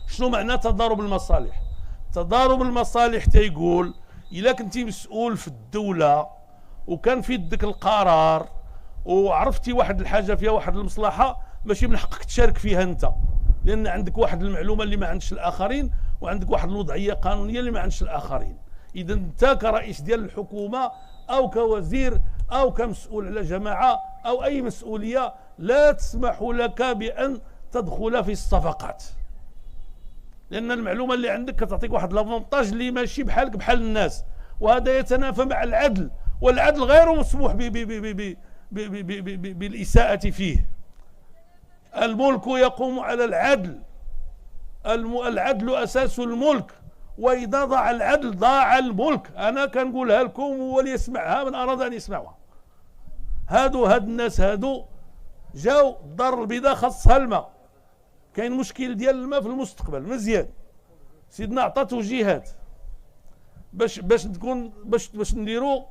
شنو معنى تضارب المصالح؟ تضارب المصالح تيقول الا كنتي مسؤول في الدوله وكان في يدك القرار وعرفتي واحد الحاجه فيها واحد المصلحه، ماشي من حقك تشارك فيها انت، لان عندك واحد المعلومه اللي ما عندش الاخرين، وعندك واحد الوضعيه قانونيه اللي ما عندش الاخرين. اذا انت كرئيس ديال الحكومه او كوزير او كمسؤول على جماعه او اي مسؤوليه لا تسمح لك بان تدخل في الصفقات، لان المعلومه اللي عندك كتعطيك واحد لافونتاج اللي ماشي بحالك بحال الناس، وهذا يتنافى مع العدل، والعدل غير مسموح بالاساءه فيه. الملك يقوم على العدل، العدل اساس الملك، واذا ضاع العدل ضاع الملك. انا كنقولها لكم وليسمعها من اراد ان يسمعها. هاد الناس هادو جاو الدار البيضاء خاصها الماء، كاين مشكل ديال الماء في المستقبل مزيان، سيدنا عطى توجيهات باش نديروا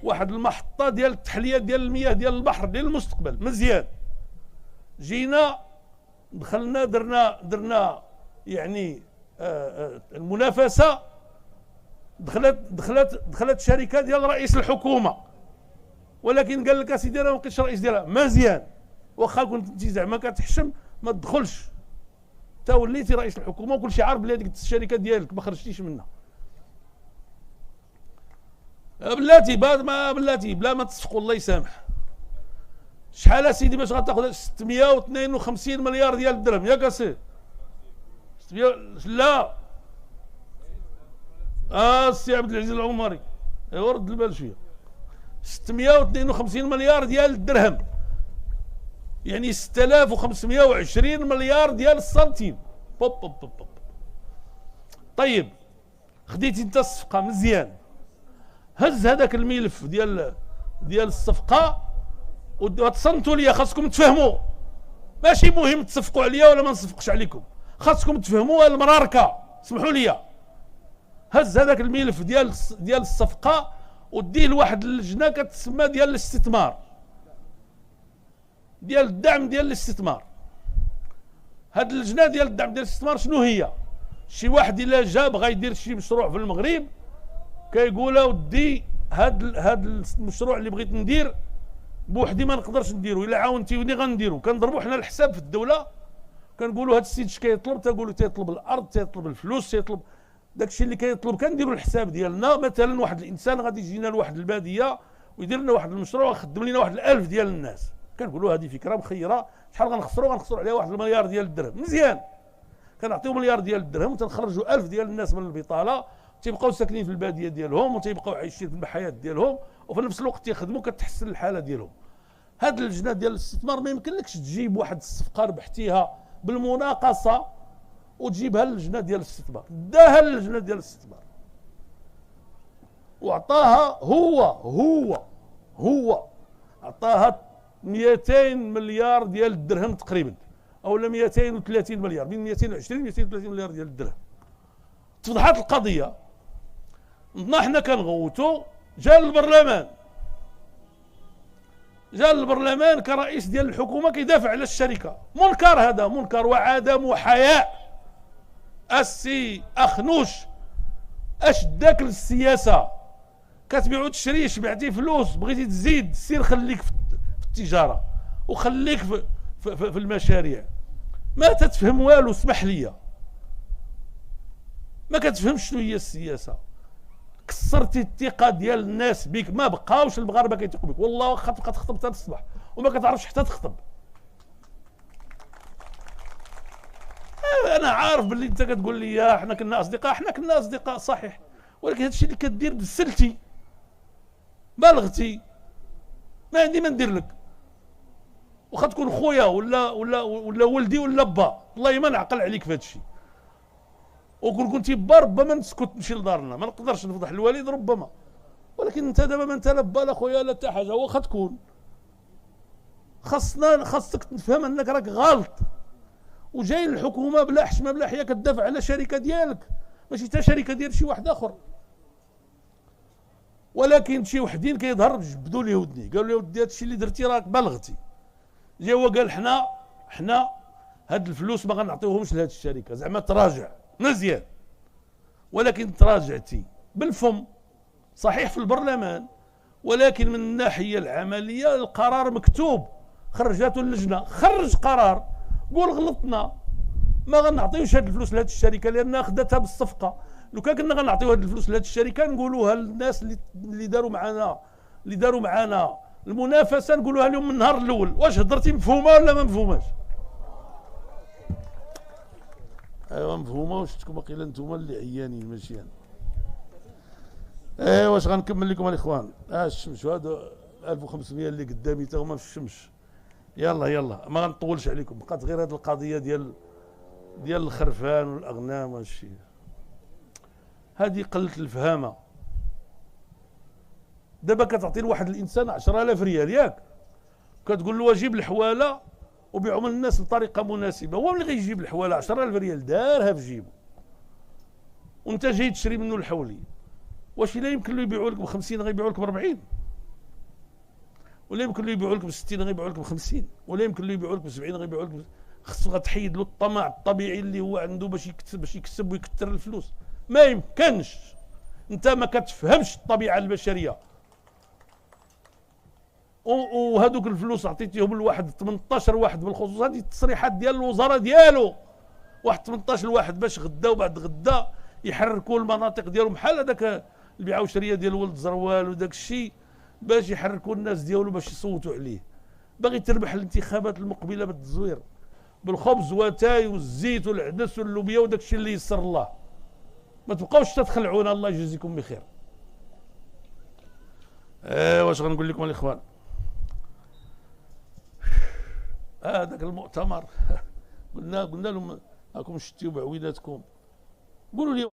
واحد المحطه ديال التحليه ديال المياه ديال البحر ديال المستقبل مزيان. جينا دخلنا درنا يعني المنافسه، دخلت شركه ديال رئيس الحكومه، ولكن قال لك اسيدي انا ما بقيتش رئيس ديالها مزيان، واخا كنت انت زعما كتحشم ما تدخلش، انت وليتي رئيس الحكومه وكل شيء عارف بلي هذيك الشركه ديالك ما خرجتيش منها. بلاتي بلا ما تصفقوا الله يسامح. شحال اسيدي باش غتاخذ 652 مليار ديال الدرهم ياك اسيدي؟ لا السي عبد العزيز العمري ايوا رد البال شويه. 652 مليار ديال الدرهم، يعني 6520 مليار ديال السنتيم. بوب بوب بوب بوب. طيب خديتي انت الصفقه مزيان، هز هذاك الملف ديال الصفقه وتصنتوا ليا. خاصكم تفهموا، ماشي مهم تصفقوا عليا ولا ما نصفقش عليكم، خاصكم تفهموا المراركه. اسمحوا لي، هز هذاك الملف ديال الصفقه وديه لواحد اللجنه كتسمى ديال الاستثمار، ديال الدعم ديال الاستثمار. هاد اللجنه ديال الدعم ديال الاستثمار شنو هي؟ شي واحد الا جا بغا يدير شي مشروع في المغرب كيقول اودي هاد المشروع اللي بغيت ندير بوحدي ما نقدرش نديرو، الا عاونتيوني غنديرو. كنضربوا حنا الحساب في الدوله، كنقولوا هاد السيد اش كيطلب، تنقولوا تيطلب الارض، تيطلب الفلوس، تيطلب داكشي اللي كيطلب. كنديروا الحساب ديالنا. مثلا واحد الانسان غادي يجينا لواحد الباديه ويدير لنا واحد المشروع ويخدم لنا واحد 1000 ديال الناس، كنقولوا هذه فكره مخيره. شحال غنخسروا عليها واحد المليار ديال الدرهم مزيان. كنعطيو مليار ديال الدرهم وتنخرجوا 1000 ديال الناس من البطاله، تيبقاو ساكنين في الباديه ديالهم وتيبقاو عايشين في الحياه ديالهم، وفي نفس الوقت تيخدموا كتحسن الحاله ديالهم. هاد اللجنه ديال الاستثمار ما يمكنلكش تجيب واحد الصفقه ربحتيها بالمناقصه وتجيبها للجنه ديال الاستثمار. داها للجنه ديال الاستثمار وعطاها هو عطاها 200 مليار ديال الدرهم تقريبا، او 230 مليار، بين 220 و 230 مليار ديال الدرهم. تفضحت القضيه، نضنا حنا كنغوتو. جا البرلمان كرئيس ديال الحكومه كيدافع على الشركه. منكر، هذا منكر وعدم حياء. السي اخنوش اش داك للسياسه؟ كتبيع وتشري، شبعتي فلوس بغيتي تزيد، سير خليك في التجاره وخليك في المشاريع. ما تتفهم والو، اسمح لي، ما كتفهمش شنو هي السياسه. كسرتي الثقه ديال الناس بك، ما بقاوش المغاربه كيثقوا بك. والله واخا تبقى تخطب حتى الصباح وما كتعرفش حتى تخطب. انا عارف باللي انت كتقول لي حنا كنا اصدقاء صحيح، ولكن هادشي اللي كدير بسلتي بالغتي، ما عندي ما ندير لك. واخا تكون خويا ولا ولدي ولا با، والله ما نعقل عليك في هادشي. وكون كنتي با ربما نسكت نمشي لدارنا، ما نقدرش نفضح الوالد ربما، ولكن انت دابا ما انت لا با لا خويا لا حتى حاجه. واخا تكون، خاصك تفهم انك راك غلط، وجاي الحكومه بلا حشمه بلا حياه كتدافع على شركه ديالك، ماشي حتى شركه ديال شي واحد اخر. ولكن شي وحدين كيظهر جبدوا لي ودني، قالوا لي ودي هادشي اللي درتي راك بلغتي. جا هو قال حنا هاد الفلوس ما غنعطيوهمش لهاد الشركه، زعما تراجع مزيان، ولكن تراجعتي بالفم صحيح في البرلمان، ولكن من الناحيه العمليه القرار مكتوب، خرجته اللجنه، خرج قرار قول غلطنا ما غنعطيوش هاد الفلوس لهاد الشركه لانها خدتها بالصفقه. لو كنا غنعطيو هاد الفلوس لهاد الشركه نقولوها للناس اللي داروا معنا المنافسه، نقولوها لهم من النهار الاول. واش هضرتي مفهومه ولا ما مفهوماش؟ ايوا مفهومه، وشتكم باقي انتم اللي عيانين ماشي انا. ايوا واش غنكمل لكم الاخوان؟ الشمس هادو 1500 اللي قدامي تا هما في الشمس. يلا ما غنطولش عليكم، بقات غير هاد القضيه ديال الخرفان والاغنام وهادشي. هذه قله الفهامه. دابا كتعطي لواحد الانسان 10000 ريال ياك، كتقول له اجيب الحواله وبيعهم للناس بطريقه مناسبه، هو اللي غيجيب الحواله 10000 ريال دارها في جيبه، وانت جاي تشري منه الحولي. واش الا يمكن له يبيعوا لك ب 50 غيبيعوا لك ب 40؟ ولا يمكن له يبيعوا لك ب 60 غيبيعوا لك ب 50؟ ولا يمكن له يبيعوا لك ب 70 غيبيعوا لك خصو غتحيد له الطمع الطبيعي اللي هو عنده باش يكسب ويكثر الفلوس. ما يمكنش، انت ما كتفهمش الطبيعه البشريه. وهذوك الفلوس عطيتيهم لواحد 18 واحد، بالخصوص هذه التصريحات ديال الوزاره ديالو، واحد 18 واحد باش غدا وبعد غدا يحركوا المناطق ديالهم بحال هذاك البيعه وشريه ديال ولد زروال وداك الشيء، باش يحركوا الناس ديالو باش يصوتوا عليه. باغي تربح الانتخابات المقبله بالتزوير بالخبز وتاي والزيت والعدس واللوبيا وداك الشيء اللي يسر الله. ما تبقاوش تتخلعونا، الله يجزيكم بخير. واش غنقول لكم الاخوان؟ هذاك المؤتمر قلنا لهم راكم شتيو بعويلاتكم، قولوا لي